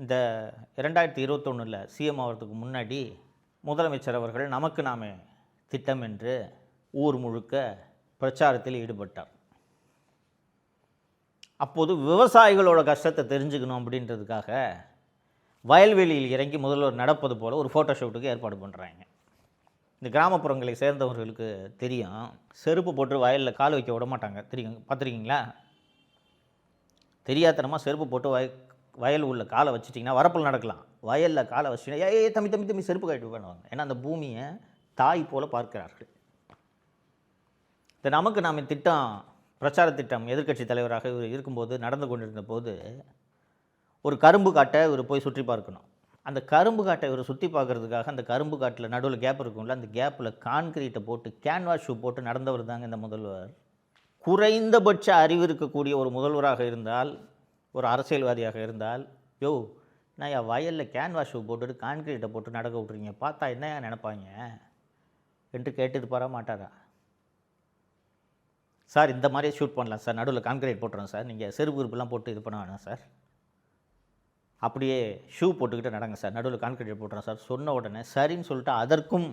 இந்த 2021 சிஎம் ஆகிறதுக்கு முன்னாடி முதலமைச்சர் அவர்கள் நமக்கு நாமே திட்டம் என்று ஊர் முழுக்க பிரச்சாரத்தில் ஈடுபட்டார். அப்போது விவசாயிகளோட கஷ்டத்தை தெரிஞ்சுக்கணும் அப்படின்றதுக்காக வயல்வெளியில் இறங்கி முதல்வர் நடப்பது போல் ஒரு ஃபோட்டோ ஷூட்டுக்கு ஏற்பாடு பண்ணுறாங்க. இந்த கிராமப்புறங்களை சேர்ந்தவர்களுக்கு தெரியும், செருப்பு போட்டு வயலில் கால் வைக்க விட மாட்டாங்க. தெரியும், பார்த்துருக்கீங்களா? தெரியாதனமாக செருப்பு போட்டு வயல் உள்ள காலை வச்சுட்டிங்கன்னா வரப்பில் நடக்கலாம். வயலில் காலை வச்சுட்டிங்கன்னா தம்பி தம்பி தம்பி செருப்பு கட்டி பண்ணுவாங்க. ஏன்னா அந்த பூமியை தாய் போல பார்க்கிறார்கள். இந்த நமக்கு நாம் திட்டம், பிரச்சார திட்டம் எதிர்க்கட்சி தலைவராக இவர் இருக்கும்போது நடந்து கொண்டிருந்த போது ஒரு கரும்பு காட்டை இவர் போய் சுற்றி பார்க்கணும். அந்த கரும்பு காட்டை இவர் சுற்றி பார்க்குறதுக்காக அந்த கரும்பு காட்டில் நடுவில் கேப் இருக்கும்ல, அந்த கேப்பில் கான்கிரீட்டை போட்டு கேன்வாஸ் ஷூ போட்டு நடந்தவர் தாங்க இந்த முதல்வர். குறைந்தபட்ச அறிவு இருக்கக்கூடிய ஒரு முதல்வராக இருந்தால், ஒரு அரசியல்வாதியாக இருந்தால், நான் என் வயலில் கேன்வாஸ் ஷூ போட்டுட்டு கான்கிரீட்டை போட்டு நடக்க விட்றீங்க, பார்த்தா என்னையா நினைப்பாங்க என்று கேட்டுட்டு மாட்டாரா? சார் இந்த மாதிரியே ஷூட் பண்ணலாம் சார், நடுவில் கான்கிரீட் போட்டுறோம் சார், நீங்கள் செருப்பு உறுப்புலாம் போட்டு இது பண்ண வேணாம் சார், அப்படியே ஷூ போட்டுக்கிட்டு நடங்க சார், நடுவில் கான்கிரீட் போட்டுறோம் சார் சொன்ன உடனே சரின்னு சொல்லிட்டு அதற்கும்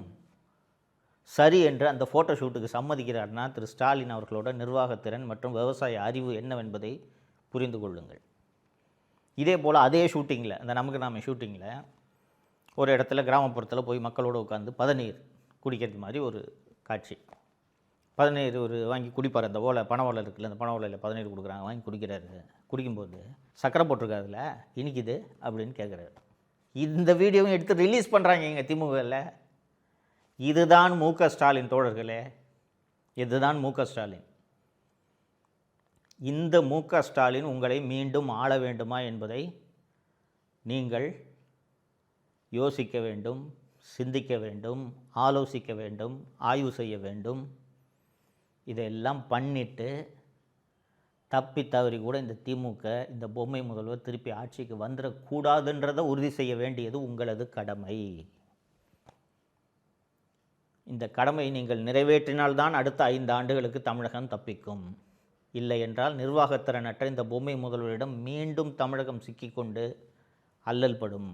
சரி என்று அந்த ஃபோட்டோ ஷூட்டுக்கு சம்மதிக்கிறார்னா திரு ஸ்டாலின் அவர்களோட நிர்வாகத்திறன் மற்றும் விவசாய அறிவு என்னவென்பதை புரிந்து கொள்ளுங்கள். இதே போல் அதே ஷூட்டிங்கில், அந்த நமக்கு நாம ஷூட்டிங்கில் ஒரு இடத்துல கிராமப்புறத்தில் போய் மக்களோடு உட்காந்து பதநீர் குடிக்கிறது மாதிரி ஒரு காட்சி. பதநீர் ஒரு வாங்கி குடிப்பார். அந்த பனை ஓலை இருக்குல்ல, அந்த பனை ஓலையில் பதநீர் கொடுக்குறாங்க, வாங்கி குடிக்கிறாரு. குடிக்கும்போது சக்கரை போட்டிருக்காதுல, இனிக்குது அப்படின்னு கேட்குறாரு. இந்த வீடியோவும் எடுத்து ரிலீஸ் பண்ணுறாங்க எங்கள் திமுகவில். இதுதான் மு.க. ஸ்டாலின் தோழர்களே, இதுதான் மு.க. ஸ்டாலின். இந்த மு.க. ஸ்டாலின் உங்களை மீண்டும் ஆள வேண்டுமா என்பதை நீங்கள் யோசிக்க வேண்டும், சிந்திக்க வேண்டும், ஆலோசிக்க வேண்டும், ஆய்வு செய்ய வேண்டும். இதெல்லாம் பண்ணிவிட்டு தப்பி தவறி கூட இந்த திமுக, இந்த பொம்மை முதல்வர் திருப்பி ஆட்சிக்கு வந்துடக்கூடாதுன்றதை உறுதி செய்ய வேண்டியது உங்களது கடமை. இந்த கடமையை நீங்கள் நிறைவேற்றினால்தான் அடுத்த 5 ஆண்டுகளுக்கு தமிழகம் தப்பிக்கும். இல்லை என்றால் நிர்வாகத்திறனற்ற இந்த பொம்மை முதல்வரிடம் மீண்டும் தமிழகம் சிக்கிக்கொண்டு அல்லல் படும்.